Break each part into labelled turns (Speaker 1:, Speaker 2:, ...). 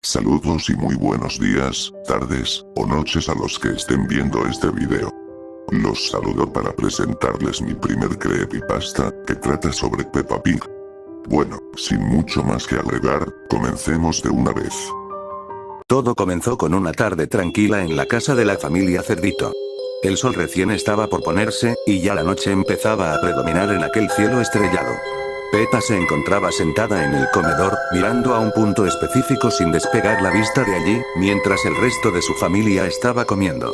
Speaker 1: Saludos y muy buenos días, tardes, o noches a los que estén viendo este video. Los saludo para presentarles mi primer creepypasta, que trata sobre Peppa Pig. Bueno, sin mucho más que agregar, comencemos de una vez.
Speaker 2: Todo comenzó con una tarde tranquila en la casa de la familia Cerdito. El sol recién estaba por ponerse, y ya la noche empezaba a predominar en aquel cielo estrellado. Peppa se encontraba sentada en el comedor, mirando a un punto específico sin despegar la vista de allí, mientras el resto de su familia estaba comiendo.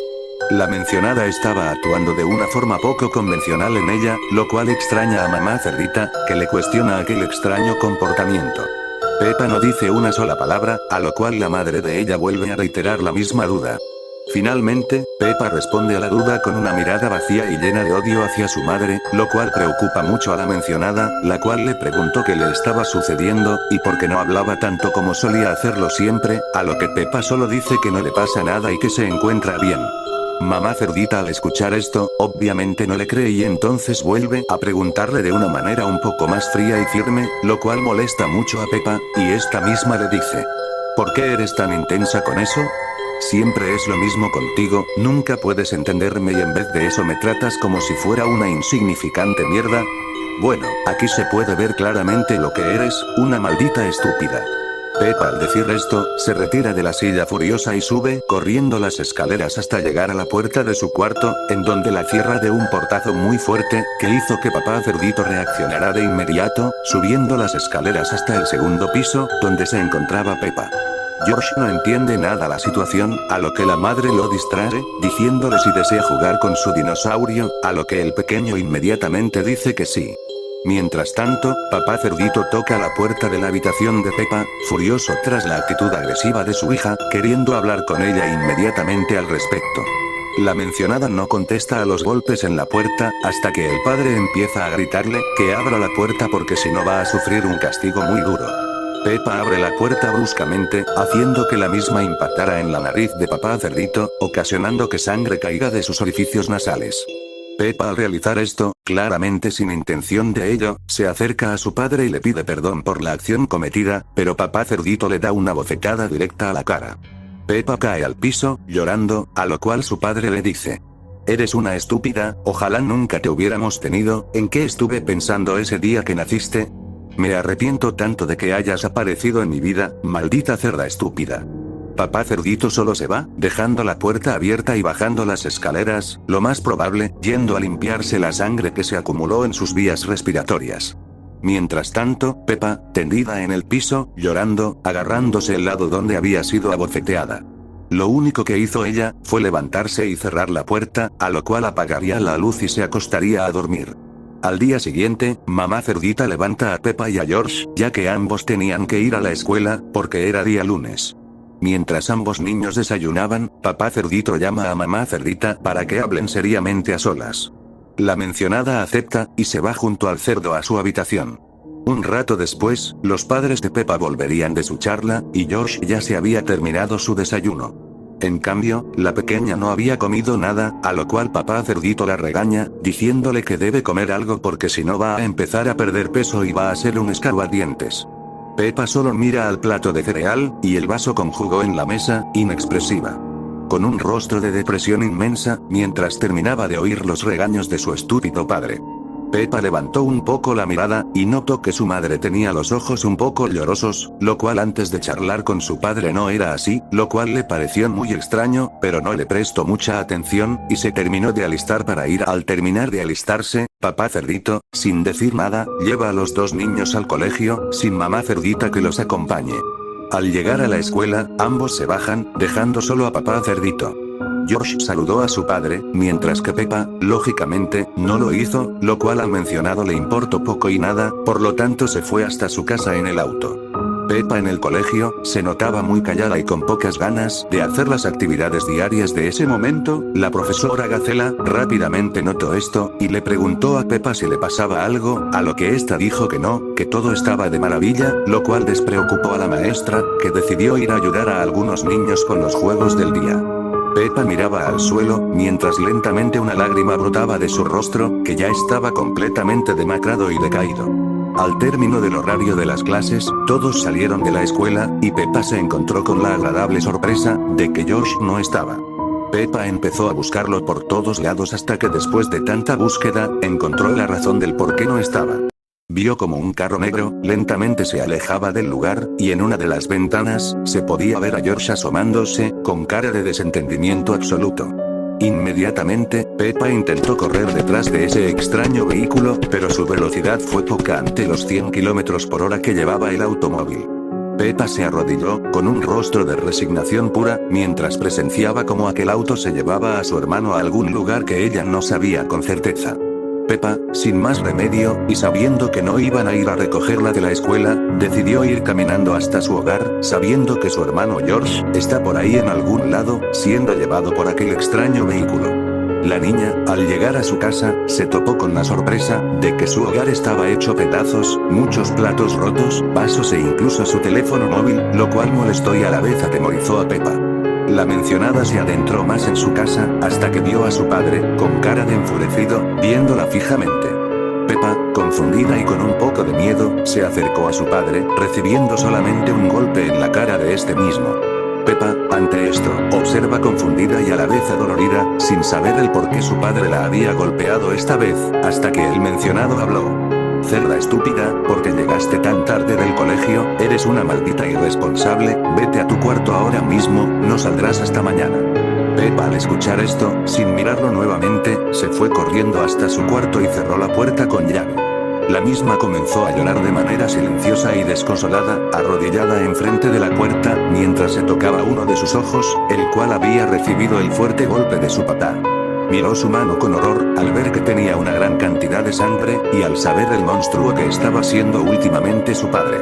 Speaker 2: La mencionada estaba actuando de una forma poco convencional en ella, lo cual extraña a mamá Cerdita, que le cuestiona aquel extraño comportamiento. Peppa no dice una sola palabra, a lo cual la madre de ella vuelve a reiterar la misma duda. Finalmente, Peppa responde a la duda con una mirada vacía y llena de odio hacia su madre, lo cual preocupa mucho a la mencionada, la cual le preguntó qué le estaba sucediendo, y por qué no hablaba tanto como solía hacerlo siempre, a lo que Peppa solo dice que no le pasa nada y que se encuentra bien. Mamá Cerdita al escuchar esto, obviamente no le cree y entonces vuelve a preguntarle de una manera un poco más fría y firme, lo cual molesta mucho a Peppa, y esta misma le dice: ¿por qué eres tan intensa con eso? Siempre es lo mismo contigo, nunca puedes entenderme y en vez de eso me tratas como si fuera una insignificante mierda. Bueno, aquí se puede ver claramente lo que eres, una maldita estúpida. Peppa al decir esto, se retira de la silla furiosa y sube corriendo las escaleras hasta llegar a la puerta de su cuarto, en donde la cierra de un portazo muy fuerte, que hizo que papá Cerdito reaccionara de inmediato, subiendo las escaleras hasta el segundo piso, donde se encontraba Peppa. George no entiende nada la situación, a lo que la madre lo distrae, diciéndole si desea jugar con su dinosaurio, a lo que el pequeño inmediatamente dice que sí. Mientras tanto, papá Cerdito toca la puerta de la habitación de Peppa, furioso tras la actitud agresiva de su hija, queriendo hablar con ella inmediatamente al respecto. La mencionada no contesta a los golpes en la puerta, hasta que el padre empieza a gritarle que abra la puerta porque si no va a sufrir un castigo muy duro. Peppa abre la puerta bruscamente, haciendo que la misma impactara en la nariz de papá Cerdito, ocasionando que sangre caiga de sus orificios nasales. Peppa al realizar esto, claramente sin intención de ello, se acerca a su padre y le pide perdón por la acción cometida, pero papá Cerdito le da una bofetada directa a la cara. Peppa cae al piso, llorando, a lo cual su padre le dice: eres una estúpida, ojalá nunca te hubiéramos tenido, ¿en qué estuve pensando ese día que naciste? Me arrepiento tanto de que hayas aparecido en mi vida, maldita cerda estúpida. Papá Cerdito solo se va, dejando la puerta abierta y bajando las escaleras, lo más probable, yendo a limpiarse la sangre que se acumuló en sus vías respiratorias. Mientras tanto, Peppa, tendida en el piso, llorando, agarrándose el lado donde había sido abofeteada. Lo único que hizo ella, fue levantarse y cerrar la puerta, a lo cual apagaría la luz y se acostaría a dormir. Al día siguiente, mamá Cerdita levanta a Peppa y a George, ya que ambos tenían que ir a la escuela, porque era día lunes. Mientras ambos niños desayunaban, papá Cerdito llama a mamá Cerdita para que hablen seriamente a solas. La mencionada acepta, y se va junto al cerdo a su habitación. Un rato después, los padres de Peppa volverían de su charla, y George ya se había terminado su desayuno. En cambio, la pequeña no había comido nada, a lo cual papá Cerdito la regaña, diciéndole que debe comer algo porque si no va a empezar a perder peso y va a ser un escarbadientes. Peppa solo mira al plato de cereal, y el vaso con jugo en la mesa, inexpresiva. Con un rostro de depresión inmensa, mientras terminaba de oír los regaños de su estúpido padre. Peppa levantó un poco la mirada, y notó que su madre tenía los ojos un poco llorosos, lo cual antes de charlar con su padre no era así, lo cual le pareció muy extraño, pero no le prestó mucha atención, y se terminó de alistar para ir. Al terminar de alistarse, papá Cerdito, sin decir nada, lleva a los dos niños al colegio, sin mamá Cerdita que los acompañe. Al llegar a la escuela, ambos se bajan, dejando solo a papá Cerdito. George saludó a su padre, mientras que Peppa, lógicamente, no lo hizo, lo cual al mencionado le importó poco y nada, por lo tanto se fue hasta su casa en el auto. Peppa en el colegio, se notaba muy callada y con pocas ganas de hacer las actividades diarias de ese momento. La profesora Gacela, rápidamente notó esto, y le preguntó a Peppa si le pasaba algo, a lo que ésta dijo que no, que todo estaba de maravilla, lo cual despreocupó a la maestra, que decidió ir a ayudar a algunos niños con los juegos del día. Peppa miraba al suelo, mientras lentamente una lágrima brotaba de su rostro, que ya estaba completamente demacrado y decaído. Al término del horario de las clases, todos salieron de la escuela, y Peppa se encontró con la agradable sorpresa de que George no estaba. Peppa empezó a buscarlo por todos lados hasta que después de tanta búsqueda, encontró la razón del por qué no estaba. Vio como un carro negro, lentamente se alejaba del lugar, y en una de las ventanas, se podía ver a George asomándose, con cara de desentendimiento absoluto. Inmediatamente, Peppa intentó correr detrás de ese extraño vehículo, pero su velocidad fue poca ante los 100 km por hora que llevaba el automóvil. Peppa se arrodilló, con un rostro de resignación pura, mientras presenciaba cómo aquel auto se llevaba a su hermano a algún lugar que ella no sabía con certeza. Peppa, sin más remedio, y sabiendo que no iban a ir a recogerla de la escuela, decidió ir caminando hasta su hogar, sabiendo que su hermano George está por ahí en algún lado, siendo llevado por aquel extraño vehículo. La niña, al llegar a su casa, se topó con la sorpresa de que su hogar estaba hecho pedazos, muchos platos rotos, vasos e incluso su teléfono móvil, lo cual molestó y a la vez atemorizó a Peppa. La mencionada se adentró más en su casa, hasta que vio a su padre, con cara de enfurecido, viéndola fijamente. Peppa, confundida y con un poco de miedo, se acercó a su padre, recibiendo solamente un golpe en la cara de este mismo. Peppa, ante esto, observa confundida y a la vez adolorida, sin saber el por qué su padre la había golpeado esta vez, hasta que el mencionado habló. Cerda estúpida, porque llegaste tan tarde del colegio, eres una maldita irresponsable, vete a tu cuarto ahora mismo, no saldrás hasta mañana. Peppa al escuchar esto, sin mirarlo nuevamente, se fue corriendo hasta su cuarto y cerró la puerta con llave. La misma comenzó a llorar de manera silenciosa y desconsolada, arrodillada enfrente de la puerta, mientras se tocaba uno de sus ojos, el cual había recibido el fuerte golpe de su papá. Miró su mano con horror, al ver que tenía una gran cantidad de sangre, y al saber el monstruo que estaba siendo últimamente su padre.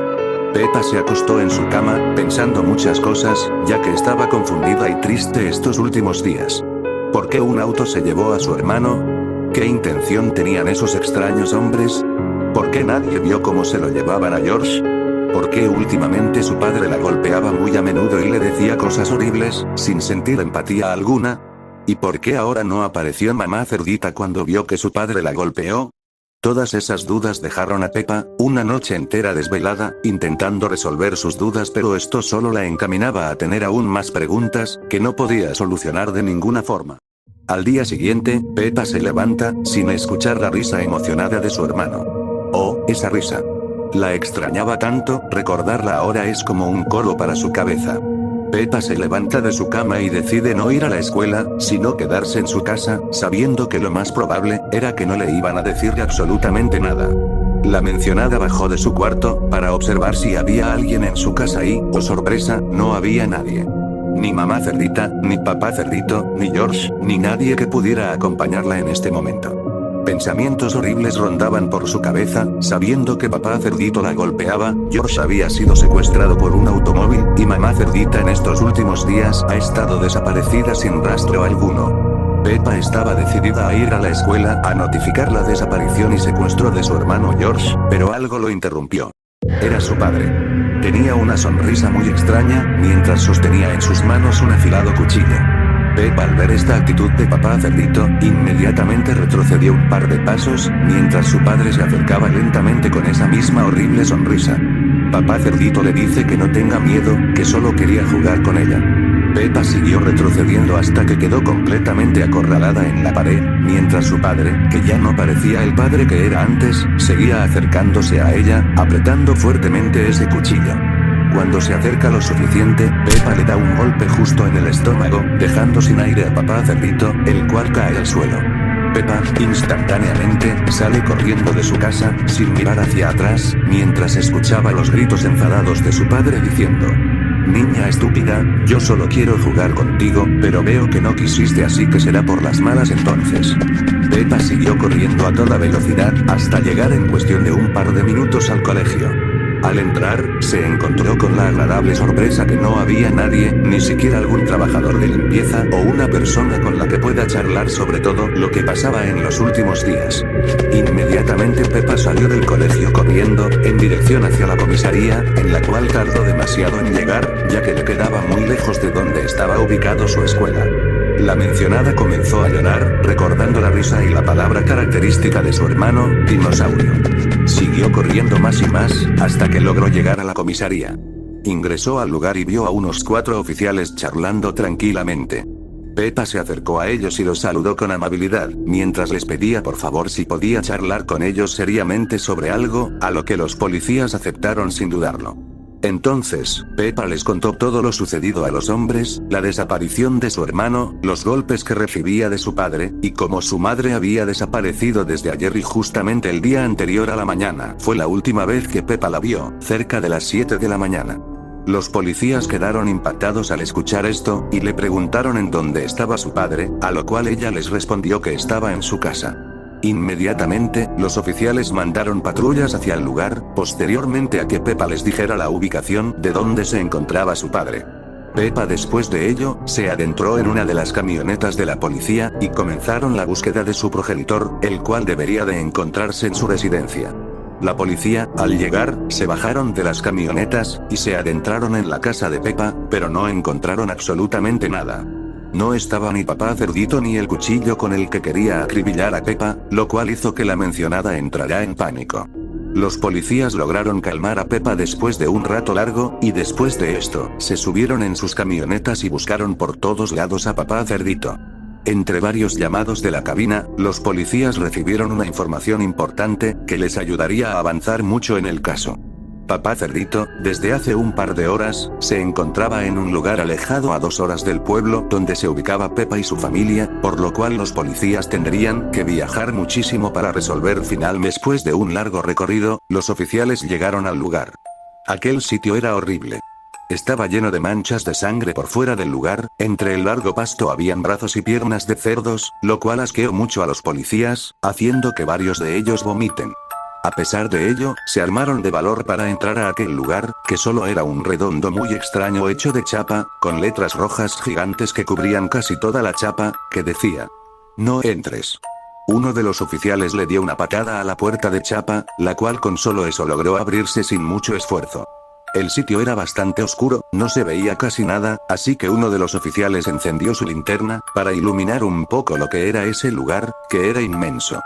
Speaker 2: Peppa se acostó en su cama, pensando muchas cosas, ya que estaba confundida y triste estos últimos días. ¿Por qué un auto se llevó a su hermano? ¿Qué intención tenían esos extraños hombres? ¿Por qué nadie vio cómo se lo llevaban a George? ¿Por qué últimamente su padre la golpeaba muy a menudo y le decía cosas horribles, sin sentir empatía alguna? ¿Y por qué ahora no apareció mamá cerdita cuando vio que su padre la golpeó? Todas esas dudas dejaron a Peppa, una noche entera desvelada, intentando resolver sus dudas, pero esto solo la encaminaba a tener aún más preguntas, que no podía solucionar de ninguna forma. Al día siguiente, Peppa se levanta, sin escuchar la risa emocionada de su hermano. Oh, esa risa. La extrañaba tanto, recordarla ahora es como un coro para su cabeza. Peppa se levanta de su cama y decide no ir a la escuela, sino quedarse en su casa, sabiendo que lo más probable era que no le iban a decir absolutamente nada. La mencionada bajó de su cuarto, para observar si había alguien en su casa y, oh sorpresa, no había nadie. Ni mamá cerdita, ni papá cerdito, ni George, ni nadie que pudiera acompañarla en este momento. Pensamientos horribles rondaban por su cabeza, sabiendo que papá cerdito la golpeaba, George había sido secuestrado por un automóvil, y mamá cerdita en estos últimos días ha estado desaparecida sin rastro alguno. Peppa estaba decidida a ir a la escuela a notificar la desaparición y secuestro de su hermano George, pero algo lo interrumpió. Era su padre. Tenía una sonrisa muy extraña, mientras sostenía en sus manos un afilado cuchillo. Peppa al ver esta actitud de papá cerdito, inmediatamente retrocedió un par de pasos, mientras su padre se acercaba lentamente con esa misma horrible sonrisa. Papá cerdito le dice que no tenga miedo, que solo quería jugar con ella. Peppa siguió retrocediendo hasta que quedó completamente acorralada en la pared, mientras su padre, que ya no parecía el padre que era antes, seguía acercándose a ella, apretando fuertemente ese cuchillo. Cuando se acerca lo suficiente, Peppa le da un golpe justo en el estómago, dejando sin aire a papá cerdito, el cual cae al suelo. Peppa, instantáneamente, sale corriendo de su casa, sin mirar hacia atrás, mientras escuchaba los gritos enfadados de su padre diciendo: «Niña estúpida, yo solo quiero jugar contigo, pero veo que no quisiste, así que será por las malas entonces». Peppa siguió corriendo a toda velocidad, hasta llegar en cuestión de un par de minutos al colegio. Al entrar, se encontró con la agradable sorpresa que no había nadie, ni siquiera algún trabajador de limpieza o una persona con la que pueda charlar sobre todo lo que pasaba en los últimos días. Inmediatamente Peppa salió del colegio corriendo, en dirección hacia la comisaría, en la cual tardó demasiado en llegar, ya que le quedaba muy lejos de donde estaba ubicado su escuela. La mencionada comenzó a llorar, recordando la risa y la palabra característica de su hermano, dinosaurio. Siguió corriendo más y más, hasta que logró llegar a la comisaría. Ingresó al lugar y vio a unos 4 oficiales charlando tranquilamente. Peppa se acercó a ellos y los saludó con amabilidad, mientras les pedía por favor si podía charlar con ellos seriamente sobre algo, a lo que los policías aceptaron sin dudarlo. Entonces, Peppa les contó todo lo sucedido a los hombres, la desaparición de su hermano, los golpes que recibía de su padre, y cómo su madre había desaparecido desde ayer y justamente el día anterior a la mañana fue la última vez que Peppa la vio, cerca de las 7 de la mañana. Los policías quedaron impactados al escuchar esto, y le preguntaron en dónde estaba su padre, a lo cual ella les respondió que estaba en su casa. Inmediatamente, los oficiales mandaron patrullas hacia el lugar, posteriormente a que Peppa les dijera la ubicación de dónde se encontraba su padre. Peppa después de ello, se adentró en una de las camionetas de la policía, y comenzaron la búsqueda de su progenitor, el cual debería de encontrarse en su residencia. La policía, al llegar, se bajaron de las camionetas, y se adentraron en la casa de Peppa, pero no encontraron absolutamente nada. No estaba ni papá cerdito ni el cuchillo con el que quería acribillar a Peppa, lo cual hizo que la mencionada entrara en pánico. Los policías lograron calmar a Peppa después de un rato largo, y después de esto, se subieron en sus camionetas y buscaron por todos lados a papá cerdito. Entre varios llamados de la cabina, los policías recibieron una información importante, que les ayudaría a avanzar mucho en el caso. Papá Cerdito, desde hace un par de horas, se encontraba en un lugar alejado a 2 horas del pueblo donde se ubicaba Peppa y su familia, por lo cual los policías tendrían que viajar muchísimo para resolver finalmente. Después de un largo recorrido, los oficiales llegaron al lugar. Aquel sitio era horrible. Estaba lleno de manchas de sangre por fuera del lugar, entre el largo pasto habían brazos y piernas de cerdos, lo cual asqueó mucho a los policías, haciendo que varios de ellos vomiten. A pesar de ello, se armaron de valor para entrar a aquel lugar, que solo era un redondo muy extraño hecho de chapa, con letras rojas gigantes que cubrían casi toda la chapa, que decía: "No entres". Uno de los oficiales le dio una patada a la puerta de chapa, la cual con solo eso logró abrirse sin mucho esfuerzo. El sitio era bastante oscuro, no se veía casi nada, así que uno de los oficiales encendió su linterna, para iluminar un poco lo que era ese lugar, que era inmenso.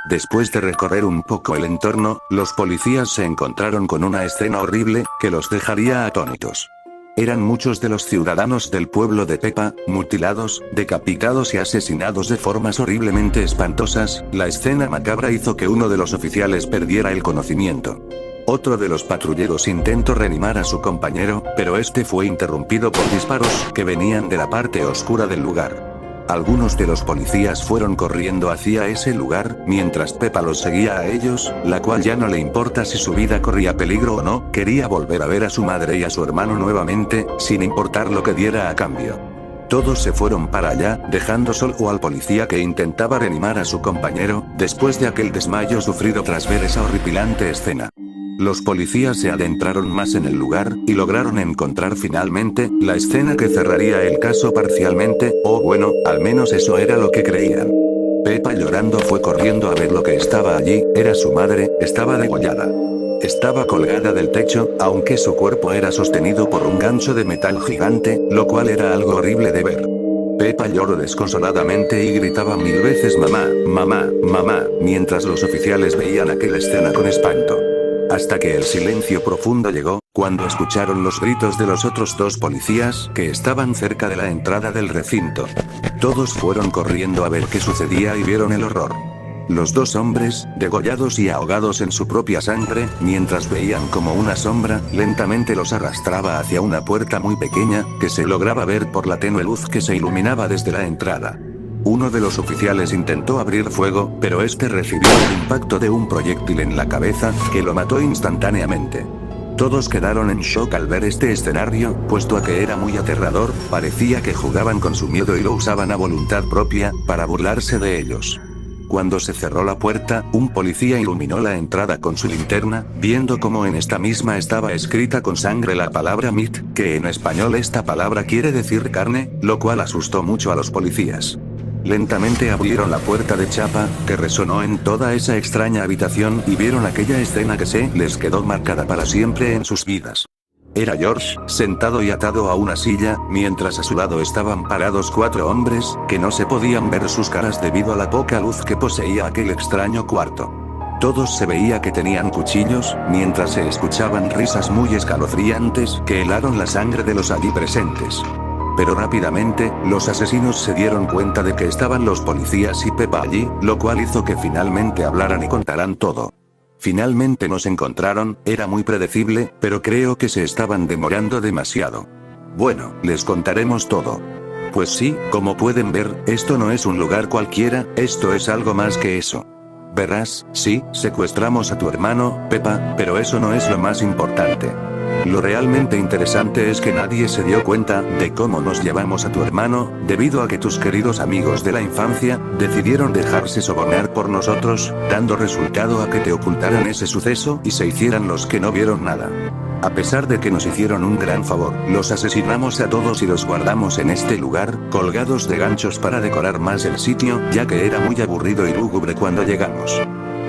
Speaker 2: Después de recorrer un poco el entorno, los policías se encontraron con una escena horrible, que los dejaría atónitos. Eran muchos de los ciudadanos del pueblo de Peppa, mutilados, decapitados y asesinados de formas horriblemente espantosas. La escena macabra hizo que uno de los oficiales perdiera el conocimiento. Otro de los patrulleros intentó reanimar a su compañero, pero este fue interrumpido por disparos que venían de la parte oscura del lugar. Algunos de los policías fueron corriendo hacia ese lugar, mientras Peppa los seguía a ellos, la cual ya no le importa si su vida corría peligro o no, quería volver a ver a su madre y a su hermano nuevamente, sin importar lo que diera a cambio. Todos se fueron para allá, dejando solo al policía que intentaba reanimar a su compañero, después de aquel desmayo sufrido tras ver esa horripilante escena. Los policías se adentraron más en el lugar, y lograron encontrar finalmente, la escena que cerraría el caso parcialmente, o bueno, al menos eso era lo que creían. Peppa llorando fue corriendo a ver lo que estaba allí, era su madre, estaba degollada. Estaba colgada del techo, aunque su cuerpo era sostenido por un gancho de metal gigante, lo cual era algo horrible de ver. Peppa lloró desconsoladamente y gritaba 1000 veces mamá, mamá, mamá, mientras los oficiales veían aquella escena con espanto. Hasta que el silencio profundo llegó, cuando escucharon los gritos de los otros 2 policías que estaban cerca de la entrada del recinto. Todos fueron corriendo a ver qué sucedía y vieron el horror. Los 2 hombres, degollados y ahogados en su propia sangre, mientras veían como una sombra, lentamente los arrastraba hacia una puerta muy pequeña, que se lograba ver por la tenue luz que se iluminaba desde la entrada. Uno de los oficiales intentó abrir fuego, pero este recibió el impacto de un proyectil en la cabeza, que lo mató instantáneamente. Todos quedaron en shock al ver este escenario, puesto a que era muy aterrador, parecía que jugaban con su miedo y lo usaban a voluntad propia, para burlarse de ellos. Cuando se cerró la puerta, un policía iluminó la entrada con su linterna, viendo cómo en esta misma estaba escrita con sangre la palabra meat, que en español esta palabra quiere decir carne, lo cual asustó mucho a los policías. Lentamente abrieron la puerta de chapa, que resonó en toda esa extraña habitación y vieron aquella escena que se les quedó marcada para siempre en sus vidas. Era George, sentado y atado a una silla, mientras a su lado estaban parados 4 hombres, que no se podían ver sus caras debido a la poca luz que poseía aquel extraño cuarto. Todos se veía que tenían cuchillos, mientras se escuchaban risas muy escalofriantes que helaron la sangre de los allí presentes. Pero rápidamente, los asesinos se dieron cuenta de que estaban los policías y Peppa allí, lo cual hizo que finalmente hablaran y contaran todo. Finalmente nos encontraron, era muy predecible, pero creo que se estaban demorando demasiado. Bueno, les contaremos todo. Pues sí, como pueden ver, esto no es un lugar cualquiera, esto es algo más que eso. Verás, sí, secuestramos a tu hermano, Peppa, pero eso no es lo más importante. Lo realmente interesante es que nadie se dio cuenta de cómo nos llevamos a tu hermano, debido a que tus queridos amigos de la infancia decidieron dejarse sobornar por nosotros, dando resultado a que te ocultaran ese suceso y se hicieran los que no vieron nada. A pesar de que nos hicieron un gran favor, los asesinamos a todos y los guardamos en este lugar, colgados de ganchos para decorar más el sitio, ya que era muy aburrido y lúgubre cuando llegamos.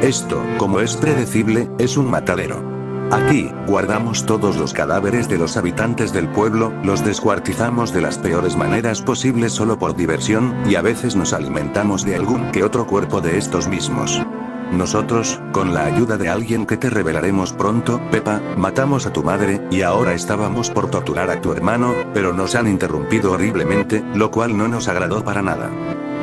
Speaker 2: Esto, como es predecible, es un matadero. Aquí, guardamos todos los cadáveres de los habitantes del pueblo, los descuartizamos de las peores maneras posibles solo por diversión, y a veces nos alimentamos de algún que otro cuerpo de estos mismos. Nosotros, con la ayuda de alguien que te revelaremos pronto, Peppa, matamos a tu madre, y ahora estábamos por torturar a tu hermano, pero nos han interrumpido horriblemente, lo cual no nos agradó para nada.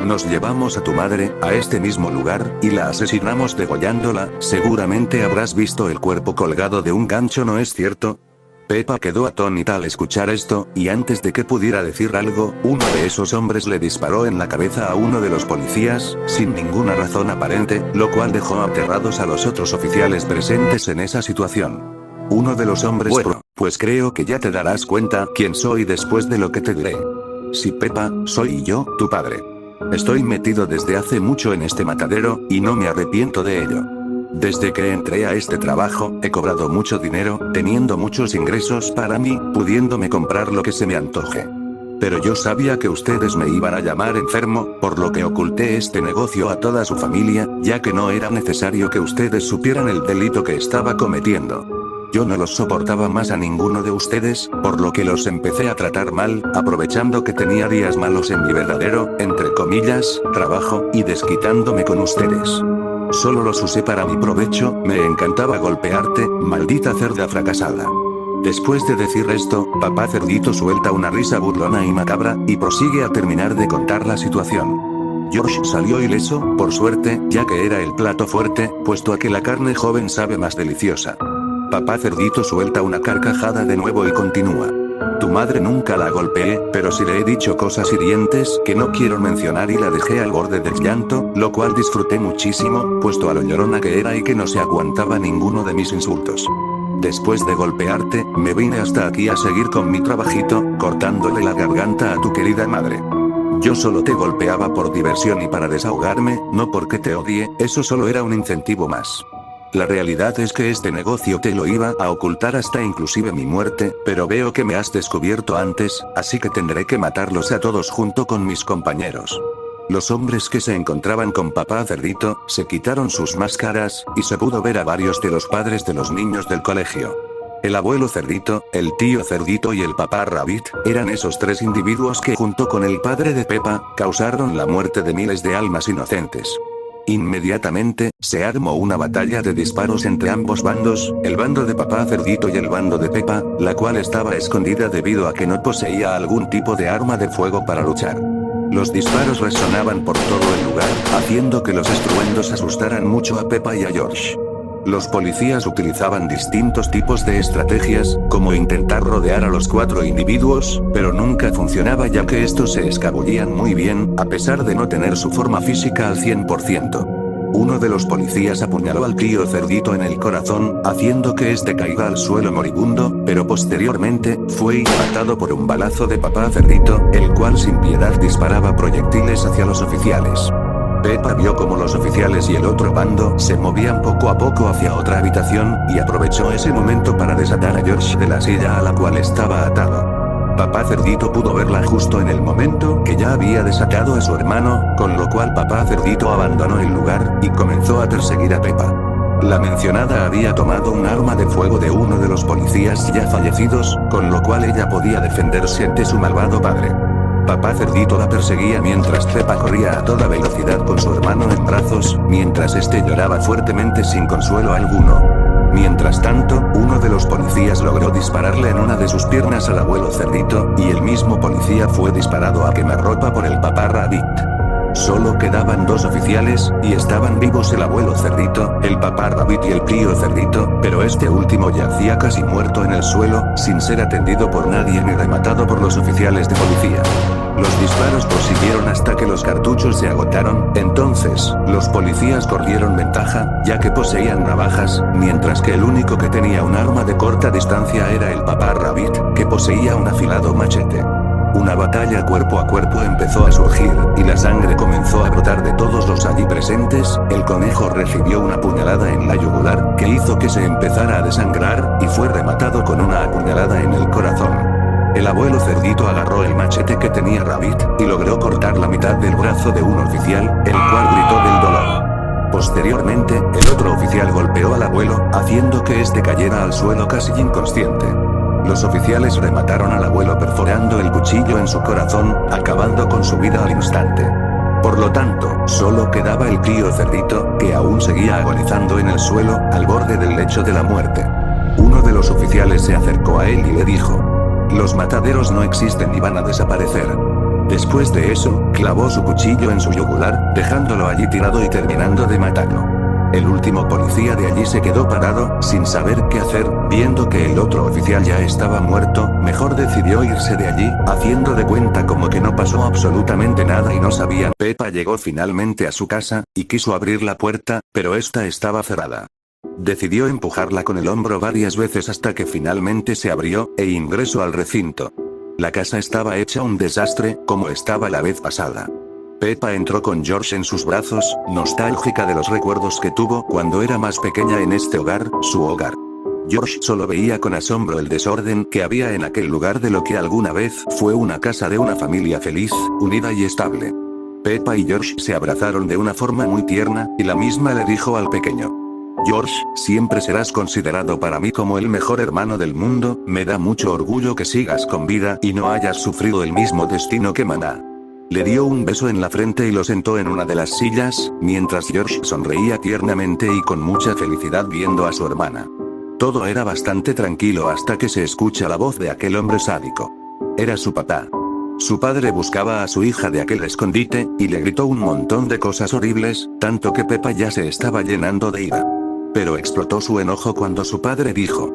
Speaker 2: Nos llevamos a tu madre, a este mismo lugar, y la asesinamos degollándola. Seguramente habrás visto el cuerpo colgado de un gancho, ¿no es cierto? Peppa quedó atónita al escuchar esto, y antes de que pudiera decir algo, uno de esos hombres le disparó en la cabeza a uno de los policías, sin ninguna razón aparente, lo cual dejó aterrados a los otros oficiales presentes en esa situación. Uno de los hombres pues creo que ya te darás cuenta quién soy después de lo que te diré. Sí, Peppa, soy yo, tu padre. Estoy metido desde hace mucho en este matadero, y no me arrepiento de ello. Desde que entré a este trabajo, he cobrado mucho dinero, teniendo muchos ingresos para mí, pudiéndome comprar lo que se me antoje. Pero yo sabía que ustedes me iban a llamar enfermo, por lo que oculté este negocio a toda su familia, ya que no era necesario que ustedes supieran el delito que estaba cometiendo. Yo no los soportaba más a ninguno de ustedes, por lo que los empecé a tratar mal, aprovechando que tenía días malos en mi verdadero, entre comillas, trabajo, y desquitándome con ustedes. Solo los usé para mi provecho, me encantaba golpearte, maldita cerda fracasada. Después de decir esto, papá cerdito suelta una risa burlona y macabra, y prosigue a terminar de contar la situación. George salió ileso, por suerte, ya que era el plato fuerte, puesto a que la carne joven sabe más deliciosa. Papá cerdito suelta una carcajada de nuevo y continúa. Tu madre nunca la golpeé, pero sí le he dicho cosas hirientes que no quiero mencionar y la dejé al borde del llanto, lo cual disfruté muchísimo, puesto a lo llorona que era y que no se aguantaba ninguno de mis insultos. Después de golpearte, me vine hasta aquí a seguir con mi trabajito, cortándole la garganta a tu querida madre. Yo solo te golpeaba por diversión y para desahogarme, no porque te odie, eso solo era un incentivo más. La realidad es que este negocio te lo iba a ocultar hasta inclusive mi muerte, pero veo que me has descubierto antes, así que tendré que matarlos a todos junto con mis compañeros. Los hombres que se encontraban con papá cerdito, se quitaron sus máscaras, y se pudo ver a varios de los padres de los niños del colegio. El abuelo cerdito, el tío cerdito y el papá rabbit, eran esos 3 individuos que junto con el padre de Peppa, causaron la muerte de miles de almas inocentes. Inmediatamente, se armó una batalla de disparos entre ambos bandos, el bando de papá cerdito y el bando de Peppa, la cual estaba escondida debido a que no poseía algún tipo de arma de fuego para luchar. Los disparos resonaban por todo el lugar, haciendo que los estruendos asustaran mucho a Peppa y a George. Los policías utilizaban distintos tipos de estrategias, como intentar rodear a los 4 individuos, pero nunca funcionaba ya que estos se escabullían muy bien, a pesar de no tener su forma física al 100%. Uno de los policías apuñaló al tío cerdito en el corazón, haciendo que este caiga al suelo moribundo, pero posteriormente, fue matado por un balazo de papá cerdito, el cual sin piedad disparaba proyectiles hacia los oficiales. Peppa vio como los oficiales y el otro bando se movían poco a poco hacia otra habitación, y aprovechó ese momento para desatar a George de la silla a la cual estaba atado. Papá cerdito pudo verla justo en el momento que ya había desatado a su hermano, con lo cual papá cerdito abandonó el lugar, y comenzó a perseguir a Peppa. La mencionada había tomado un arma de fuego de uno de los policías ya fallecidos, con lo cual ella podía defenderse ante su malvado padre. Papá Cerdito la perseguía mientras Peppa corría a toda velocidad con su hermano en brazos, mientras este lloraba fuertemente sin consuelo alguno. Mientras tanto, uno de los policías logró dispararle en una de sus piernas al abuelo Cerdito, y el mismo policía fue disparado a quemarropa por el papá Rabbit. Solo quedaban 2 oficiales, y estaban vivos el abuelo Cerdito, el papá Rabbit y el tío Cerdito, pero este último yacía casi muerto en el suelo, sin ser atendido por nadie ni rematado por los oficiales de policía. Los disparos prosiguieron hasta que los cartuchos se agotaron, entonces, los policías corrieron ventaja, ya que poseían navajas, mientras que el único que tenía un arma de corta distancia era el papá Rabbit, que poseía un afilado machete. Una batalla cuerpo a cuerpo empezó a surgir, y la sangre comenzó a brotar de todos los allí presentes. El conejo recibió una puñalada en la yugular, que hizo que se empezara a desangrar, y fue rematado con una apuñalada en el corazón. El abuelo Cerdito agarró el machete que tenía Rabbit, y logró cortar la mitad del brazo de un oficial, el cual gritó del dolor. Posteriormente, el otro oficial golpeó al abuelo, haciendo que este cayera al suelo casi inconsciente. Los oficiales remataron al abuelo perforando el cuchillo en su corazón, acabando con su vida al instante. Por lo tanto, solo quedaba el tío Cerdito, que aún seguía agonizando en el suelo, al borde del lecho de la muerte. Uno de los oficiales se acercó a él y le dijo: "Los mataderos no existen y van a desaparecer". Después de eso, clavó su cuchillo en su yugular, dejándolo allí tirado y terminando de matarlo. El último policía de allí se quedó parado, sin saber qué hacer, viendo que el otro oficial ya estaba muerto, mejor decidió irse de allí, haciendo de cuenta como que no pasó absolutamente nada y no sabían. Peppa llegó finalmente a su casa, y quiso abrir la puerta, pero esta estaba cerrada. Decidió empujarla con el hombro varias veces hasta que finalmente se abrió, e ingresó al recinto. La casa estaba hecha un desastre, como estaba la vez pasada. Peppa entró con George en sus brazos, nostálgica de los recuerdos que tuvo cuando era más pequeña en este hogar, su hogar. George solo veía con asombro el desorden que había en aquel lugar de lo que alguna vez fue una casa de una familia feliz, unida y estable. Peppa y George se abrazaron de una forma muy tierna, y la misma le dijo al pequeño: "George, siempre serás considerado para mí como el mejor hermano del mundo, me da mucho orgullo que sigas con vida y no hayas sufrido el mismo destino que Maná". Le dio un beso en la frente y lo sentó en una de las sillas, mientras George sonreía tiernamente y con mucha felicidad viendo a su hermana. Todo era bastante tranquilo hasta que se escucha la voz de aquel hombre sádico. Era su papá. Su padre buscaba a su hija de aquel escondite, y le gritó un montón de cosas horribles, tanto que Peppa ya se estaba llenando de ira. Pero explotó su enojo cuando su padre dijo: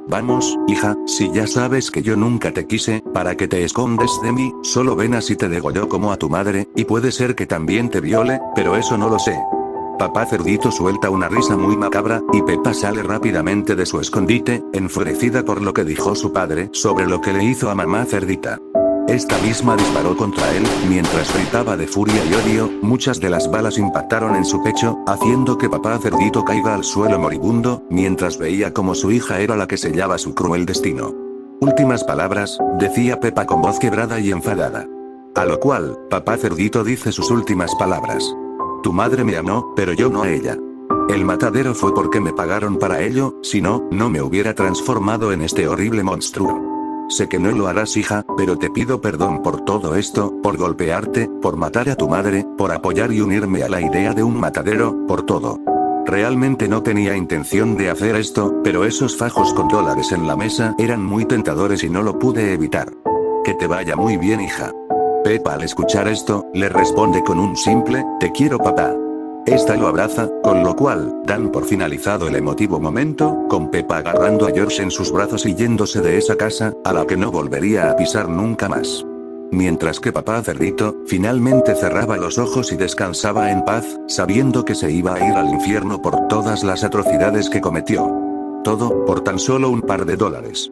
Speaker 2: "Vamos, hija, si ya sabes que yo nunca te quise, ¿para qué te escondes de mí? Solo ven así te degolló como a tu madre, y puede ser que también te viole, pero eso no lo sé". Papá Cerdito suelta una risa muy macabra, y Peppa sale rápidamente de su escondite, enfurecida por lo que dijo su padre sobre lo que le hizo a mamá Cerdita. Esta misma disparó contra él, mientras gritaba de furia y odio. Muchas de las balas impactaron en su pecho, haciendo que papá Cerdito caiga al suelo moribundo, mientras veía como su hija era la que sellaba su cruel destino. "Últimas palabras", decía Peppa con voz quebrada y enfadada. A lo cual, papá Cerdito dice sus últimas palabras: "Tu madre me amó, pero yo no a ella. El matadero fue porque me pagaron para ello, si no, no me hubiera transformado en este horrible monstruo. Sé que no lo harás, hija, pero te pido perdón por todo esto, por golpearte, por matar a tu madre, por apoyar y unirme a la idea de un matadero, por todo. Realmente no tenía intención de hacer esto, pero esos fajos con dólares en la mesa eran muy tentadores y no lo pude evitar. Que te vaya muy bien, hija". Peppa, al escuchar esto, le responde con un simple: "Te quiero, papá". Esta lo abraza, con lo cual, dan por finalizado el emotivo momento, con Peppa agarrando a George en sus brazos y yéndose de esa casa, a la que no volvería a pisar nunca más. Mientras que papá Cerdito, finalmente cerraba los ojos y descansaba en paz, sabiendo que se iba a ir al infierno por todas las atrocidades que cometió. Todo, por tan solo un par de dólares.